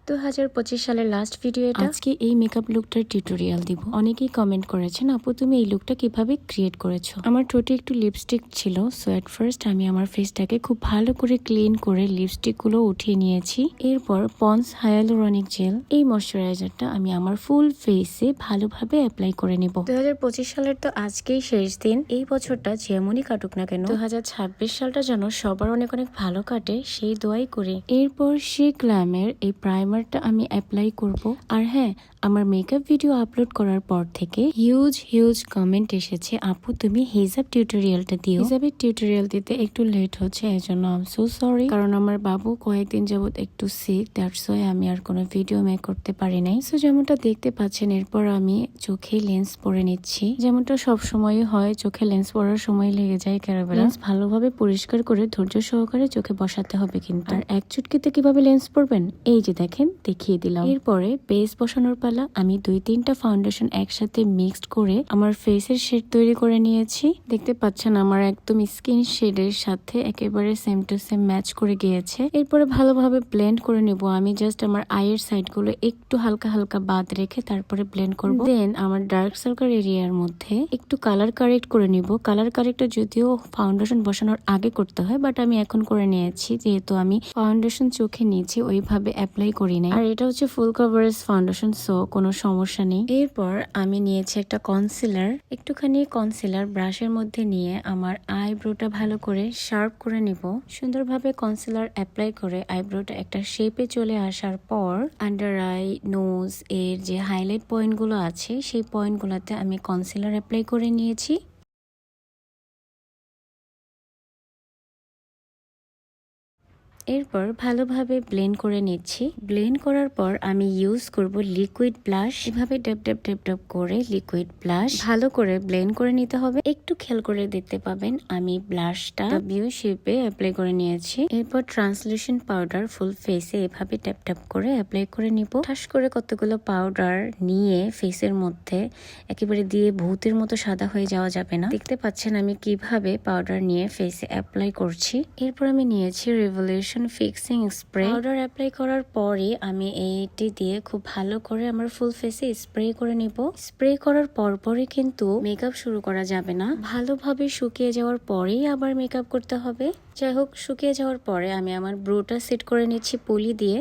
2025 সালের last video এটা। আজকে এই মেকআপ লুকটার টিউটোরিয়াল দিব। অনেকেই কমেন্ট করেছেন, আপু তুমি এই লুকটা কিভাবে ক্রিয়েট করেছো। আমার ঠোঁটে একটু লিপস্টিক ছিল, সো এট ফার্স্ট আমি আমার ফেসটাকে খুব ভালো করে ক্লিন করে লিপস্টিক গুলো উঠিয়ে নিয়েছি। এরপর পন্স হায়ালুরনিক জেল এই ময়শ্চারাইজারটা আমি আমার ফুল ফেসে ভালোভাবে অ্যাপ্লাই করে নিব। 2025 সালের তো আজকেই শেষ দিন। এই বছরটা যেমনই কাটুক না কেন 2026 সালটা যেন সবার অনেক অনেক ভালো কাটে সেই দোয়াই করি। এরপর সেই গ্ল্যামের এই প্রাইমারটা আমি অ্যাপ্লাই করব। আর হ্যাঁ, আমার মেকআপ ভিডিও আপলোড করার পর থেকে হিউজ কমেন্ট এসেছে, আপু তুমি হিজাব টিউটোরিয়ালটা দিও। হিজাবের টিউটোরিয়াল দিতে একটু লেট হচ্ছে, এজন্য আই এম সো সরি। কারণ আমার বাবু কয়েকদিন যাবত একটু সিক, দ্যাটস ওয়াই আমি আর কোনো ভিডিও মেক করতে পারি নাই। সো যেমনটা দেখতে পাচ্ছেন, এরপর আমি চোখে লেন্স পরে নিচ্ছি। যেমনটা সব সময় হয়, চোখে লেন্স পরার সময় লেগে যায় ক্যারাবেলা। লেন্স ভালোভাবে পরিষ্কার করে ধৈর্য সহকারে চোখে বসাতে হবে কিন্তু। আর এক চুটকিতে কিভাবে লেন্স পরবেন এই যে দেখেন, দেখিয়ে দিলাম। এরপরে বেস বসানোর পালা। আমি 2-3টা ফাউন্ডেশন একসাথে মিক্সড করে আমার ফেসের শেড তৈরি করে নিয়েছি। দেখতে পাচ্ছেন আমার একদম স্কিন শেডের সাথে একেবারে সেম টু সেম ম্যাচ করে গিয়েছে। এরপরে ভালোভাবে ব্লেন্ড করে নেব। আমি জাস্ট আমার আইয়ের সাইড গুলো একটু হালকা হালকা বাদ রেখে তারপরে ব্লেন্ড করব। দেন আমার ডার্ক সার্কেল এরিয়ার মধ্যে একটু কালার কারেক্ট করে নিব। কালার কারেক্টটা যদিও ফাউন্ডেশন বসানোর আগে করতে হয়, বাট আমি এখন করে নিয়েছি যেহেতু আমি ফাউন্ডেশন চোখে নিয়েছি, ওইভাবে অ্যাপ্লাই করি নাই। আর এটা হচ্ছে ফুল কভারেজ ফাউন্ডেশন, সো কোনো সমস্যা নেই। এরপর আমি নিয়েছি একটা কনসিলার। একটুখানি কনসিলার ব্রাশের মধ্যে নিয়ে আমার আইব্রোটা ভালো করে শার্প করে নিব। সুন্দরভাবে কনসিলার অ্যাপ্লাই করে আইব্রোটা একটা শেপে চলে আসার পর আন্ডার আই, নোজ এর যে হাইলাইট পয়েন্টগুলো আছে সেই পয়েন্টগুলোতে আমি কনসিলার অ্যাপ্লাই করে নিয়েছি। এরপর ভালোভাবে ব্লেন্ড করে নিচ্ছি। ব্লেন্ড করার পর আমি ইউজ করব লিকুইড ব্লাশ। এভাবে ড্যাপ ড্যাপ ড্যাপ ড্যাপ করে লিকুইড ব্লাশ ভালো করে ব্লেন্ড করে নিতে হবে। একটু খেয়াল করে দেখতে পাবেন আমি ব্লাশটা বিউ শেপে অ্যাপ্লাই করে নিয়েছি। এরপর ট্রান্সলুশন পাউডার ফুল ফেসে এভাবে ট্যাপ ট্যাপ করে অ্যাপ্লাই করে নিব। ঠাস করে কতগুলো পাউডার নিয়ে ফেসের মধ্যে একেবারে দিয়ে ভূতের মতো সাদা হয়ে যাওয়া যাবে না। দেখতে পাচ্ছেন আমি কিভাবে পাউডার নিয়ে ফেসে অ্যাপ্লাই করছি। এরপর আমি নিয়েছি revolution fixing spray. Powder apply করার পরে আমি এইটি দিয়ে খুব ভালো করে আমার ফুল ফেসে স্প্রে করে নিব। স্প্রে করার পরপরই কিন্তু মেকআপ শুরু করা যাবে না, ভালোভাবে শুকিয়ে যাওয়ার পরেই আবার মেকআপ করতে হবে। যাই হোক, শুকিয়ে যাওয়ার পরে আমি আমার ব্রোটা সেট করে নিচ্ছি পলি দিয়ে।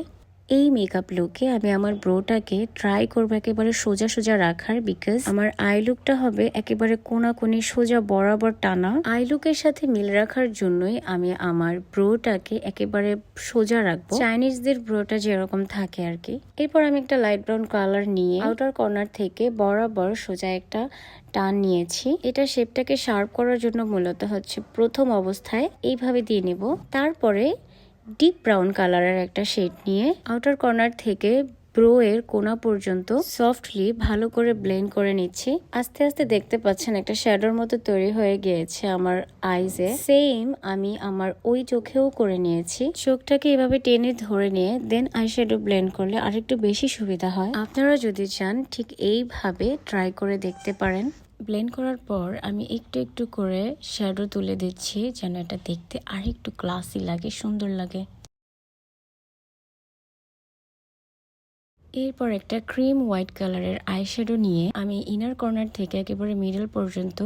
এই মেকআপ লুকে আমি আমার ব্রোটাকে ট্রাই করবো একেবারে সোজা সোজা রাখার, বিকজ আমার আই লুকটা হবে একেবারে কোনাকুনি সোজা বরাবর টানা। আই লুকের সাথে মিল রাখার জন্যই আমি আমার ব্রোটাকে একেবারে সোজা রাখবো, চাইনিজদের ব্রোটা যেরকম থাকে আর কি। এরপর আমি একটা লাইট ব্রাউন কালার নিয়ে আউটার কর্নার থেকে বরাবর সোজা একটা টান নিয়েছি। এটা শেপটাকে শার্প করার জন্য মূলত হচ্ছে প্রথম অবস্থায় এইভাবে দিয়ে নিব। তারপরে ডিপ ব্রাউন কালারের একটা শেড নিয়ে আউটার কর্নার থেকে ব্রো এর কোনা পর্যন্ত সফটলি ভালো করে ব্লেন্ড করে নিচ্ছি। আস্তে আস্তে দেখতে পাচ্ছেন একটা শ্যাডোর মতো তৈরি হয়ে গিয়েছে আমার আইজে। সেম আমি আমার ওই চোখেও করে নিয়েছি। চোখটাকে এভাবে টেনে ধরে নিয়ে দেন আইশ্যাডো ব্লেন্ড করলে আরেকটু বেশি সুবিধা হয়। আপনারা যদি চান ঠিক এইভাবে ট্রাই করে দেখতে পারেন। ব্লেন্ড করার পর আমি একটু একটু করে শ্যাডো তুলে দিচ্ছি যেন এটা দেখতে আরেকটু ক্লাসি লাগে, সুন্দর লাগে। এরপর একটা ক্রিম হোয়াইট কালারের আইশ্যাডো নিয়ে আমি ইনার কর্নার থেকে একেবারে মিডল পর্যন্ত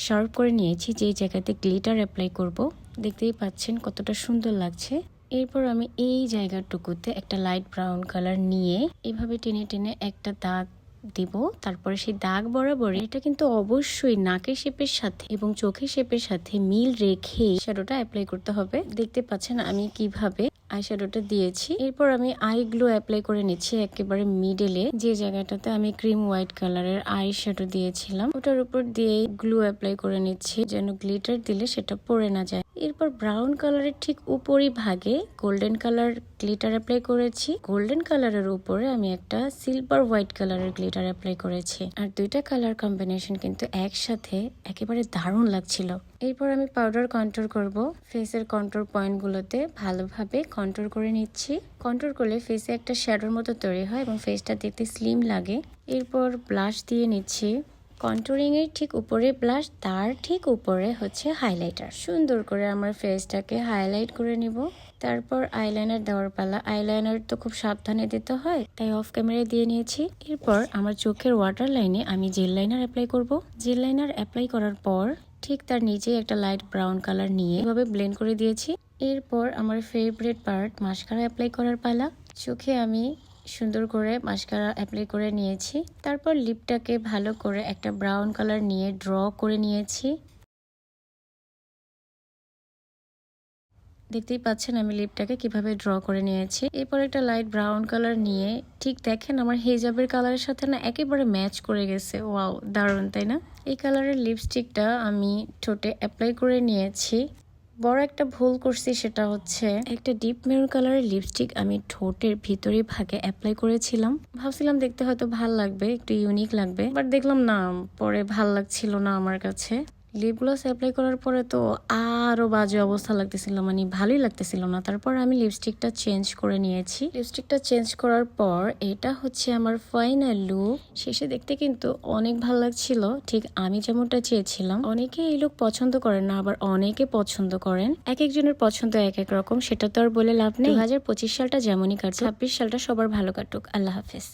শার্প করে নিয়েছি, যেই জায়গাতে গ্লিটার অ্যাপ্লাই করব। দেখতেই পাচ্ছেন কতটা সুন্দর লাগছে। এরপর আমি এই জায়গাটুকুতে একটা লাইট ব্রাউন কালার নিয়ে এভাবে টেনে টেনে একটা দাগ দিব। তারপরে সেই দাগ বরাবর এটা কিন্তু অবশ্যই নাকের শেপের সাথে এবং চোখের শেপের সাথে মিল রেখে শ্যাডোটা অ্যাপ্লাই করতে হবে। দেখতে পাচ্ছেন আমি কিভাবে আইশ্যাডোটা দিয়েছি। এরপর আমি আই গ্লো অ্যাপ্লাই করে নিচ্ছি একেবারে মিডলে, যে জায়গাটাতে আমি ক্রিম হোয়াইট কালারের আই শ্যাডো দিয়েছিলাম ওটার উপর দিয়ে গ্লু অ্যাপ্লাই করে নিচ্ছি যেন গ্লিটার দিলে সেটা পড়ে না যায়। এরপর ব্রাউন কালারের ঠিক উপরই ভাগে গোল্ডেন কালার গ্লিটার অ্যাপ্লাই করেছি। গোল্ডেন কালারের উপরে আমি একটা সিলভার হোয়াইট কালারের গ্লিটার অ্যাপ্লাই করেছি। আর দুইটা কালার কম্বিনেশন কিন্তু একসাথে একেবারে দারুণ লাগছিল। এরপর আমি পাউডার কন্ট্রোল করব। ফেসের কন্ট্রোল পয়েন্টগুলোতে ভালোভাবে কন্ট্রোল করে নিচ্ছি। কন্ট্রোল করলে ফেসে একটা শ্যাডোর মতো তৈরি হয় এবং ফেসটা দেখতে স্লিম লাগে। এরপর ব্লাশ দিয়ে নিচ্ছি। কন্টুরিং এর ঠিক উপরে ব্লাশ, তার ঠিক উপরে হচ্ছে হাইলাইটার। সুন্দর করে আমার ফেসটাকে হাইলাইট করে নিব। তারপর আইলাইনার দেওয়ার পালা। আইলাইনার তো খুব সাবধানে দিতে হয়, তাই অফ ক্যামেরায় দিয়ে নিয়েছি। এরপর আমার চোখের ওয়াটার লাইনে আমি জেল লাইনার অ্যাপ্লাই করব। জেল লাইনার অ্যাপ্লাই করার পর ঠিক তার নিচেই একটা লাইট ব্রাউন কালার নিয়ে এভাবে ব্লেন্ড করে দিয়েছি। এরপর আমার ফেভারিট পার্ট মাস্কারা অ্যাপ্লাই করার পালা। চোখে আমি সুন্দর করে মাস্কারা অ্যাপ্লাই করে নিয়েছি। তারপর লিপটাকে ভালো করে একটা ব্রাউন কালার নিয়ে ড্র করে নিয়েছি। দেখতেই পাচ্ছেন আমি লিপটাকে কিভাবে ড্র করে নিয়েছি। এরপর একটা লাইট ব্রাউন কালার নিয়ে ঠিক দেখেন আমার হিজাবের কালারের সাথে না একেবারে ম্যাচ করে গেছে। ওয়াও, দারুণ তাই না? এই কালারের লিপস্টিকটা আমি ঠোঁটে অ্যাপ্লাই করে নিয়েছি। বড় একটা ভুল করছি, সেটা হচ্ছে একটা ডিপ মেরুন কালারের লিপস্টিক আমি ঠোঁটের ভিতরে ভাগে অ্যাপ্লাই করেছিলাম। ভাবছিলাম দেখতে হয়তো ভাল লাগবে, একটু ইউনিক লাগবে, বাট দেখলাম না, পরে ভাল লাগছিল না আমার কাছে। লিপ গ্লস অ্যাপ্লাই করার পরে তো আরো বাজে অবস্থা লাগতেছিল, মানে ভালোই লাগতেছিল না। তারপর আমি লিপস্টিকটা চেঞ্জ করে নিয়েছি। লিপস্টিকটা চেঞ্জ করার পর এটা হচ্ছে আমার ফাইনাল লুক। শেষে দেখতে কিন্তু অনেক ভালো লাগছিল, ঠিক আমি যেমনটা চেয়েছিলাম। অনেকে এই লুক পছন্দ করেন না, আবার অনেকে পছন্দ করেন। এক একজনের পছন্দ এক এক রকম, সেটা তো আর বলে লাভ নেই। 2025 সালটা যেমনই কাটছে, 26 সালটা সবার ভালো কাটুক। আল্লাহ হাফেজ।